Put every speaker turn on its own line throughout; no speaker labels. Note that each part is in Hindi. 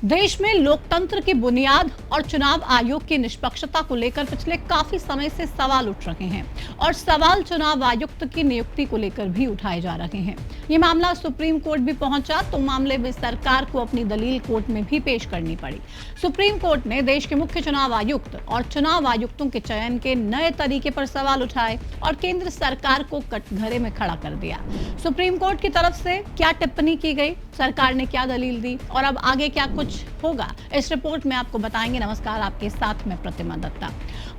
देश में लोकतंत्र की बुनियाद और चुनाव आयोग की निष्पक्षता को लेकर पिछले काफी समय से सवाल उठ रहे हैं और सवाल चुनाव आयुक्त की नियुक्ति को लेकर भी उठाए जा रहे हैं। ये मामला सुप्रीम कोर्ट भी पहुंचा तो मामले में सरकार को अपनी दलील कोर्ट में भी पेश करनी पड़ी। सुप्रीम कोर्ट ने देश के मुख्य चुनाव आयुक्त और चुनाव आयुक्तों के चयन के नए तरीके पर सवाल उठाए और केंद्र सरकार को कटघरे में खड़ा कर दिया। सुप्रीम कोर्ट की तरफ से क्या टिप्पणी की गई, सरकार ने क्या दलील दी और अब आगे क्या कुछ होगा, इस रिपोर्ट में आपको बताएंगे। नमस्कार, आपके साथ में प्रतिमा दत्ता।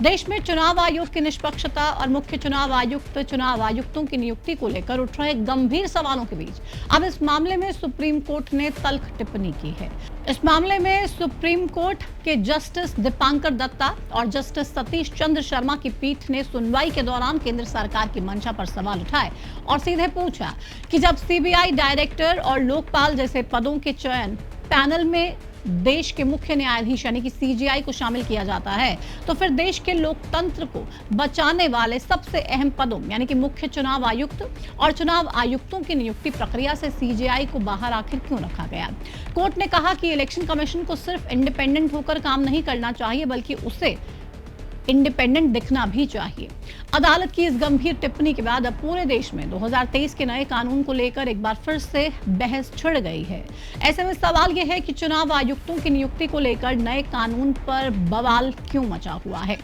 देश में चुनाव आयोग की निष्पक्षता और मुख्य चुनाव आयुक्त चुनाव आयुक्तों की नियुक्ति को लेकर उठ रहे गंभीर सवालों के बीच अब इस मामले में सुप्रीम कोर्ट ने तल्ख टिप्पणी की है। इस मामले में सुप्रीम कोर्ट के जस्टिस दीपांकर दत्ता और जस्टिस सतीश चंद्र शर्मा की पीठ ने सुनवाई के दौरान केंद्र सरकार की मंशा पर सवाल उठाए और सीधे पूछा कि जब सीबीआई डायरेक्टर और लोकपाल जैसे पदों के चयन पैनल में देश के मुख्य न्यायाधीश यानी कि सीजेआई को शामिल किया जाता है तो फिर देश के लोकतंत्र को बचाने वाले सबसे अहम पदों यानी कि मुख्य चुनाव आयुक्त और चुनाव आयुक्तों की नियुक्ति प्रक्रिया से सीजेआई को बाहर आखिर क्यों रखा गया। कोर्ट ने कहा कि इलेक्शन कमीशन को सिर्फ इंडिपेंडेंट होकर काम नहीं करना चाहिए बल्कि उसे इंडिपेंडेंट दिखना भी चाहिए। अदालत की इस गंभीर टिप्पणी के बाद अब पूरे देश में 2023 के नए कानून को लेकर एक बार फिर से बहस छिड़ गई है। ऐसे में सवाल यह है कि चुनाव आयुक्तों की नियुक्ति को लेकर नए कानून पर बवाल क्यों मचा हुआ है।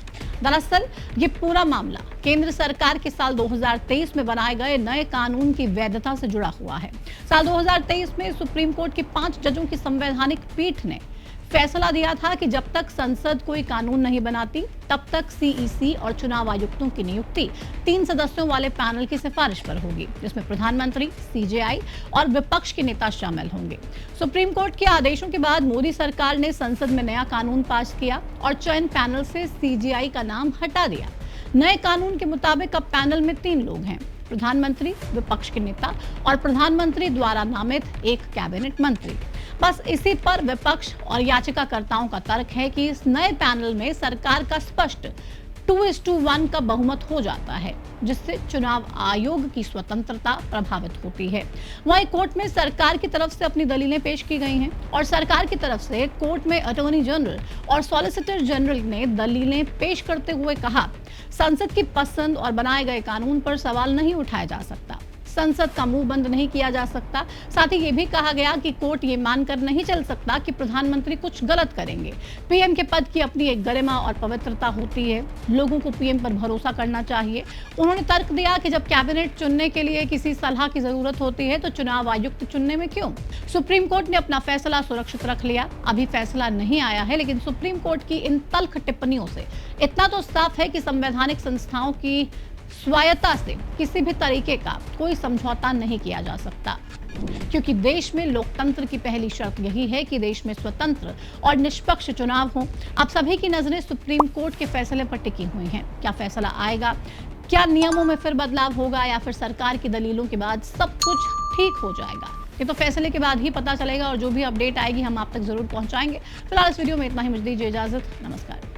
दरअसल ये पूरा मामला केंद्र सरकार के साल 2023 में बनाए गए नए कानून की वैधता से जुड़ा हुआ है। साल 2023 में सुप्रीम कोर्ट की 5 जजों की संवैधानिक पीठ ने फैसला दिया था कि जब तक संसद कोई कानून नहीं बनाती तब तक सीईसी और चुनाव आयुक्तों की नियुक्ति 3 सदस्यों वाले पैनल की सिफारिश पर होगी, जिसमें प्रधानमंत्री, सीजेआई और विपक्ष के नेता शामिल होंगे। सुप्रीम कोर्ट के आदेशों के बाद मोदी सरकार ने संसद में नया कानून पास किया और चयन पैनल से सीजेआई का नाम हटा दिया। नए कानून के मुताबिक अब पैनल में 3 लोग हैं, प्रधानमंत्री, विपक्ष के नेता और प्रधानमंत्री द्वारा नामित एक कैबिनेट मंत्री। बस इसी पर विपक्ष और याचिकाकर्ताओं का तर्क है कि इस नए पैनल में सरकार का स्पष्ट 2:1 का बहुमत हो जाता है, जिससे चुनाव आयोग की स्वतंत्रता प्रभावित होती है। वहीं कोर्ट में सरकार की तरफ से अपनी दलीलें पेश की गई हैं और सरकार की तरफ से कोर्ट में अटॉर्नी जनरल और सॉलिसिटर जनरल ने दलीलें पेश करते हुए कहा, संसद की पसंद और बनाए गए कानून पर सवाल नहीं उठाया जा सकता, संसद का मुंह बंद नहीं किया जा सकता। साथ ही ये भी कहा गया कि कोर्ट ये मानकर नहीं चल सकता कि प्रधानमंत्री कुछ गलत करेंगे। पीएम के पद की अपनी एक गरिमा और पवित्रता होती है, लोगों को पीएम पर भरोसा करना चाहिए। उन्होंने तर्क दिया कि जब कैबिनेट चुनने के लिए किसी सलाह की जरूरत होती है तो चुनाव आयुक्त चुनने में क्यों। सुप्रीम कोर्ट ने अपना फैसला सुरक्षित रख लिया। अभी फैसला नहीं आया है, लेकिन सुप्रीम कोर्ट की इन तल्ख टिप्पणियों से इतना तो साफ है कि संवैधानिक संस्थाओं की स्वायत्तता से किसी भी तरीके का कोई समझौता नहीं किया जा सकता, क्योंकि देश में लोकतंत्र की पहली शर्त यही है कि देश में स्वतंत्र और निष्पक्ष चुनाव हो। अब सभी की नजरें सुप्रीम कोर्ट के फैसले पर टिकी हुई हैं। क्या फैसला आएगा, क्या नियमों में फिर बदलाव होगा या फिर सरकार की दलीलों के बाद सब कुछ ठीक हो जाएगा, ये तो फैसले के बाद ही पता चलेगा और जो भी अपडेट आएगी हम आप तक जरूर पहुंचाएंगे। फिलहाल इस वीडियो में इतना ही, मुझे दीजिए इजाजत। नमस्कार।